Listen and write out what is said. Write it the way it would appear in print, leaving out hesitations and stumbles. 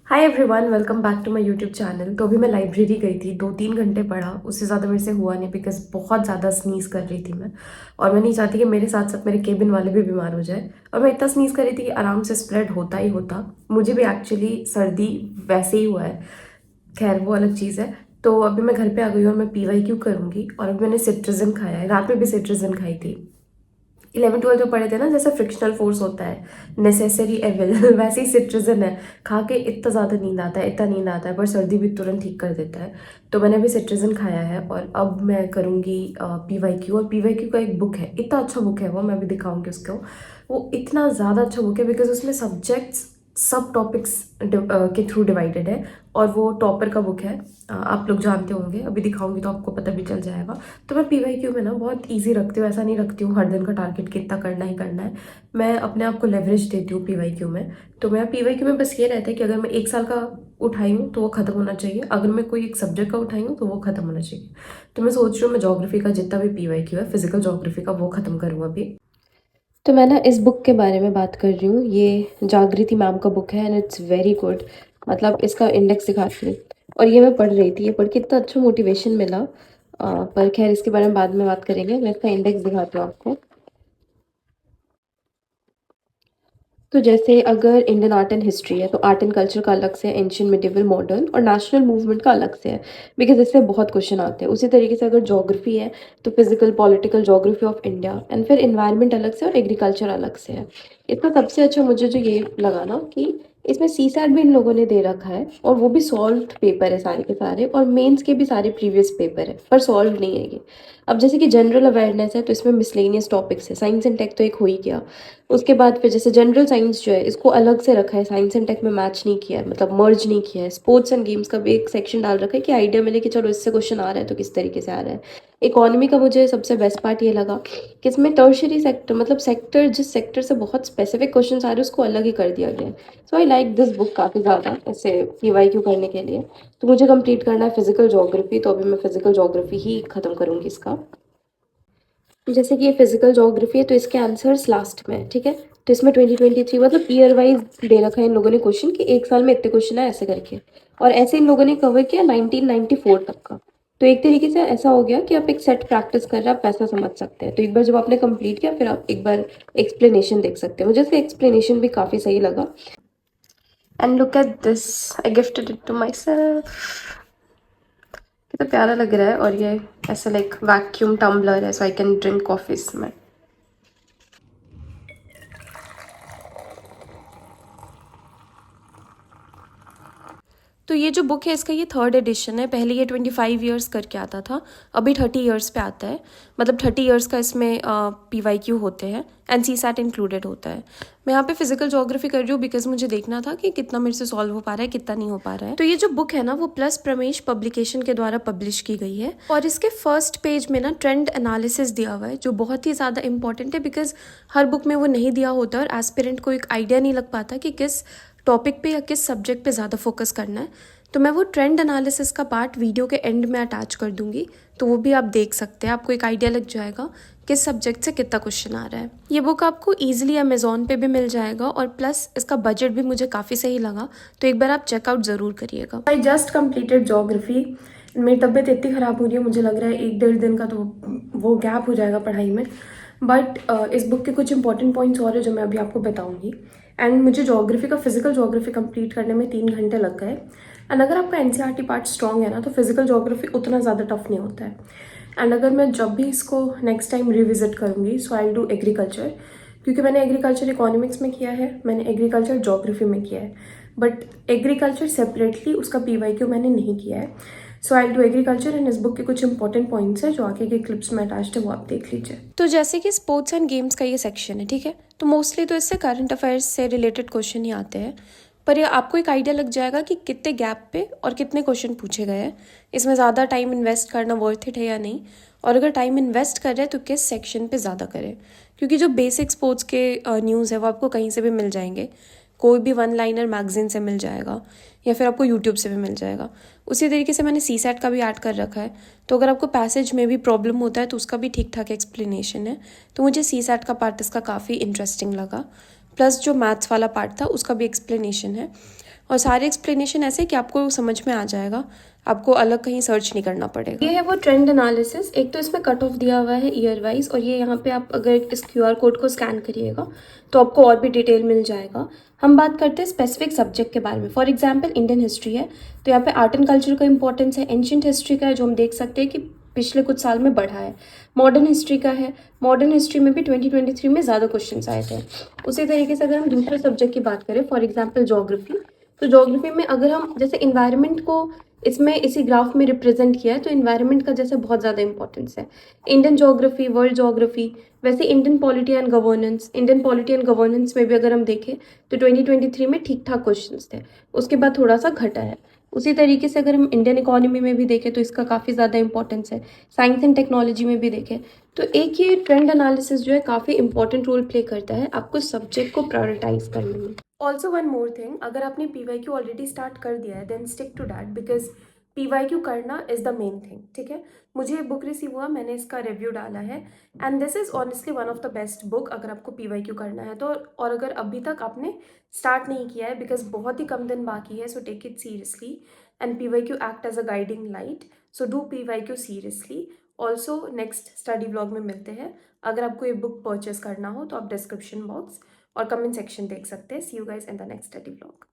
Hi everyone, welcome back to my YouTube channel. तो अभी मैं लाइब्रेरी गई थी, 2-3 घंटे पढ़ा। उससे ज़्यादा मेरे से हुआ नहीं बिकॉज बहुत ज़्यादा स्नीज कर रही थी मैं। और मैं नहीं चाहती कि मेरे साथ साथ मेरे केबिन वाले भी बीमार हो जाए। और मैं इतना स्नीज कर रही थी कि आराम से स्प्रेड होता ही होता। मुझे भी एक्चुअली सर्दी वैसे ही हुआ है। खैर वो अलग चीज़ है। तो अभी मैं घर पे आ गई हूँ और मैं PYQ करूँगी। और अभी मैंने सिट्राजिन खाया है, रात में भी सिट्राजिन खाई थी। 11th 12th में पढ़े थे ना, जैसे फ्रिक्शनल फोर्स होता है, नेसेसरी एविल वैसे ही सिट्राजिन है। खा के इतना ज़्यादा नींद आता है, इतना नींद आता है, पर सर्दी भी तुरंत ठीक कर देता है। तो मैंने अभी सिट्राजिन खाया है और अब मैं करूँगी PYQ। और PYQ का एक बुक है, इतना अच्छा बुक है वो, मैं अभी दिखाऊंगी उसको। वो इतना ज़्यादा अच्छा बुक है बिकॉज उसमें सब्जेक्ट्स सब टॉपिक्स के थ्रू डिवाइडेड है। और वो टॉपर का बुक है। आप लोग जानते होंगे, अभी दिखाऊंगी तो आपको पता भी चल जाएगा। तो मैं PYQ में ना बहुत इजी रखती हूँ, ऐसा नहीं रखती हूँ हर दिन का टारगेट कितना करना ही करना है। मैं अपने आप को लेवरेज देती हूँ PYQ में। तो मैं PYQ में बस ये रहता है कि अगर मैं 1 साल का उठाई हूँ तो वो ख़त्म होना चाहिए, अगर मैं कोई एक सब्जेक्ट का उठाई हूँ तो वो ख़त्म होना चाहिए। तो मैं सोच रही हूँ मैं जोग्राफी का जितना भी PYQ है, फिजिकल जोग्राफी का, वो ख़त्म करूँ अभी। तो मैं ना इस बुक के बारे में बात कर रही हूँ। ये जागृति मैम का बुक है एंड इट्स वेरी गुड। मतलब इसका इंडेक्स दिखाती हूँ। और ये मैं पढ़ रही थी, ये पढ़ के इतना अच्छा मोटिवेशन मिला। पर खैर इसके बारे में बाद में बात करेंगे। मैं इसका इंडेक्स दिखाती हूँ आपको। तो जैसे अगर इंडियन आर्ट एंड हिस्ट्री है तो आर्ट एंड कल्चर का अलग से है, एंशियंट मिडिवल मॉडर्न और नेशनल मूवमेंट का अलग से है। बिकॉज इससे बहुत क्वेश्चन आते हैं। उसी तरीके से अगर ज्योग्राफी है तो physical political geography of India and फिर इन्वायरमेंट अलग से और एग्रीकल्चर अलग से है। इसका सबसे अच्छा मुझे जो ये लगा ना कि इसमें CSAT भी इन लोगों ने दे रखा है और वो भी सॉल्व पेपर है सारे के सारे, और मेंस के भी सारे प्रीवियस पेपर है पर सॉल्व नहीं है ये। अब जैसे कि जनरल अवेयरनेस है तो इसमें मिसलेनियस टॉपिक्स है, साइंस एंड टेक तो एक हो ही गया। उसके बाद फिर जैसे जनरल साइंस जो है इसको अलग से रखा है, साइंस एंड टेक में मैच नहीं किया है, मतलब मर्ज नहीं किया है। स्पोर्ट्स एंड गेम्स का भी एक सेक्शन डाल रखा है कि आइडिया मिले कि चलो इससे क्वेश्चन आ रहा है तो किस तरीके से आ रहा है। इकोनॉमी का मुझे सबसे बेस्ट पार्ट ये लगा कि इसमें टर्शरी सेक्टर, मतलब सेक्टर जिस सेक्टर से बहुत स्पेसिफिक क्वेश्चन आ रहे हैं उसको अलग ही कर दिया गया है। सो आई लाइक दिस बुक काफ़ी ज़्यादा ऐसे PYQ करने के लिए। तो मुझे कंप्लीट करना है फिजिकल जोग्राफी, तो अभी मैं फिजिकल जोग्राफी ही ख़त्म करूँगी इसका। जैसे कि ये फिजिकल ज्योग्राफी है तो इसके आंसर्स लास्ट में है, ठीक है। तो इसमें 2023 मतलब ईयर वाइज दे रखा है इन लोगों ने क्वेश्चन कि एक साल में इतने क्वेश्चन है ऐसे करके। और ऐसे इन लोगों ने कवर किया 1994 तक का। तो एक तरीके से ऐसा हो गया कि आप एक सेट प्रैक्टिस कर रहे हैं, आप वैसा समझ सकते हैं। तो एक बार जब आपने कंप्लीट किया फिर आप एक बार एक्सप्लेनेशन देख सकते हैं। मुझे इसका एक्सप्लेनेशन भी काफ़ी सही लगा। And look at this, I gifted it to my self. कितना प्यारा लग रहा है। और ये ऐसे लाइक वैक्यूम टम्बलर है, सो आई कैन ड्रिंक कॉफी इसमें। तो ये जो बुक है इसका ये 3rd एडिशन है। पहले ये 25 ईयर्स करके आता था, अभी 30 ईयर्स पे आता है। मतलब 30 ईयर्स का इसमें PYQ होते हैं एंड CSAT इंक्लूडेड होता है। मैं यहाँ पे फिजिकल ज्योग्राफी कर रही हूँ बिकॉज मुझे देखना था कि कितना मेरे से सॉल्व हो पा रहा है, कितना नहीं हो पा रहा है। तो ये जो बुक है ना वो प्लस प्रमेश पब्लिकेशन के द्वारा पब्लिश की गई है। और इसके फर्स्ट पेज में ना ट्रेंड एनालिसिस दिया हुआ है जो बहुत ही ज़्यादा इंपॉर्टेंट है बिकॉज हर बुक में वो नहीं दिया होता और एस्पिरेंट को एक आइडिया नहीं लग पाता कि किस टॉपिक पे या किस सब्जेक्ट पे ज़्यादा फोकस करना है। तो मैं वो ट्रेंड एनालिसिस का पार्ट वीडियो के एंड में अटैच कर दूंगी, तो वो भी आप देख सकते हैं। आपको एक आइडिया लग जाएगा किस सब्जेक्ट से कितना क्वेश्चन आ रहा है। ये बुक आपको ईजिली अमेजोन पे भी मिल जाएगा और प्लस इसका बजट भी मुझे काफ़ी सही लगा, तो एक बार आप चेकआउट ज़रूर करिएगा। I just completed geography. मेरी तबीयत इतनी ख़राब हो रही है, मुझे लग रहा है 1-1.5 दिन का तो वो गैप हो जाएगा पढ़ाई में। बट इस बुक के कुछ इंपॉर्टेंट पॉइंट्स और है जो मैं अभी आपको बताऊंगी। एंड मुझे जोग्राफी का फिजिकल जोग्राफी कंप्लीट करने में 3 घंटे लग गए। एंड अगर आपका NCERT पार्ट स्ट्रॉन्ग है ना तो फिजिकल जोग्राफी उतना ज़्यादा टफ नहीं होता है। एंड अगर मैं जब भी इसको नेक्स्ट टाइम रिविजिट करूँगी सो आई डू एग्रीकल्चर, क्योंकि मैंने एग्रीकल्चर इकोनॉमिक्स में किया है, मैंने एग्रीकल्चर जोग्राफी में किया है। बट एग्रीकल्चर सेपरेटली उसका PYQ मैंने नहीं किया है। सो आई डू एग्रीकल्चर एंड इस बुक के कुछ इंपॉर्टेंट पॉइंट्स हैं जो आगे के क्लिप्स में अटैच्ड है, वो आप देख लीजिए। तो जैसे कि स्पोर्ट्स एंड गेम्स का ये सेक्शन है, ठीक है। तो मोस्टली तो इससे करंट अफेयर्स से रिलेटेड क्वेश्चन ही आते हैं, पर ये आपको एक आइडिया लग जाएगा कि कितने गैप पे और कितने क्वेश्चन पूछे गए हैं, इसमें ज़्यादा टाइम इन्वेस्ट करना वर्थ इट है या नहीं, और अगर टाइम इन्वेस्ट कर रहे हैं तो किस सेक्शन पे ज़्यादा करें। क्योंकि जो बेसिक स्पोर्ट्स के न्यूज़ है वो आपको कहीं से भी मिल जाएंगे, कोई भी वन लाइनर मैगजीन से मिल जाएगा या फिर आपको यूट्यूब से भी मिल जाएगा। उसी तरीके से मैंने CSAT का भी ऐड कर रखा है, तो अगर आपको पैसेज में भी प्रॉब्लम होता है तो उसका भी ठीक ठाक एक्सप्लेनेशन है। तो मुझे CSAT का पार्ट इसका काफ़ी इंटरेस्टिंग लगा, प्लस जो मैथ्स वाला पार्ट था उसका भी एक्सप्लेनेशन है। और सारे एक्सप्लेनेशन ऐसे कि आपको समझ में आ जाएगा, आपको अलग कहीं सर्च नहीं करना पड़ेगा। ये है वो ट्रेंड एनालिसिस। एक तो इसमें कट ऑफ दिया हुआ है ईयर वाइज, और ये यहाँ पे आप अगर इस QR कोड को स्कैन करिएगा तो आपको और भी डिटेल मिल जाएगा। हम बात करते हैं स्पेसिफिक सब्जेक्ट के बारे में। फॉर एग्जाम्पल इंडियन हिस्ट्री है तो यहाँ पे आर्ट एंड कल्चर का इंपॉर्टेंस है। एंशियंट हिस्ट्री का है जो हम देख सकते हैं कि पिछले कुछ साल में बढ़ा है। मॉडर्न हिस्ट्री का है, मॉडर्न हिस्ट्री में भी 2023 में ज़्यादा क्वेश्चंस आए थे। उसी तरीके से अगर हम दूसरे सब्जेक्ट की बात करें, फॉर एग्जाम्पल ज्योग्राफी, तो ज्योग्राफी में अगर हम जैसे इन्वायरमेंट को इसमें इसी ग्राफ में रिप्रेजेंट किया है तो इन्वायरमेंट का जैसे बहुत ज़्यादा इंपॉर्टेंस है। इंडियन ज्योग्राफी, वर्ल्ड ज्योग्राफी, वैसे Indian polity and governance, Indian polity and governance में भी अगर हम देखें तो 2023 में ठीक ठाक क्वेश्चंस थे, उसके बाद थोड़ा सा घटा है। उसी तरीके से अगर हम इंडियन इकोनॉमी में भी देखें तो इसका काफ़ी ज़्यादा इंपॉर्टेंस है। साइंस एंड टेक्नोलॉजी में भी देखें तो एक ये ट्रेंड एनालिसिस जो है काफ़ी इंपॉर्टेंट रोल प्ले करता है आपको सब्जेक्ट को प्रायोरिटाइज करने में। ऑल्सो वन मोर थिंग, अगर आपने PYQ ऑलरेडी स्टार्ट कर दिया है then stick to that, because PYQ करना इज़ द मेन थिंग। ठीक है, मुझे ये बुक रिसीव हुआ, मैंने इसका रिव्यू डाला है, and this is honestly one of the best book अगर आपको PYQ करना है तो। और अगर अभी तक आपने स्टार्ट नहीं किया है, बिकॉज बहुत ही कम दिन बाकी है, so take it seriously and PYQ act as a guiding light, so do PYQ seriously. Also next study blog में मिलते हैं। अगर आपको ये बुक परचेस करना हो तो आप डिस्क्रिप्शन बॉक्स और कमेंट सेक्शन देख सकते हैं। See you guys in the next study blog.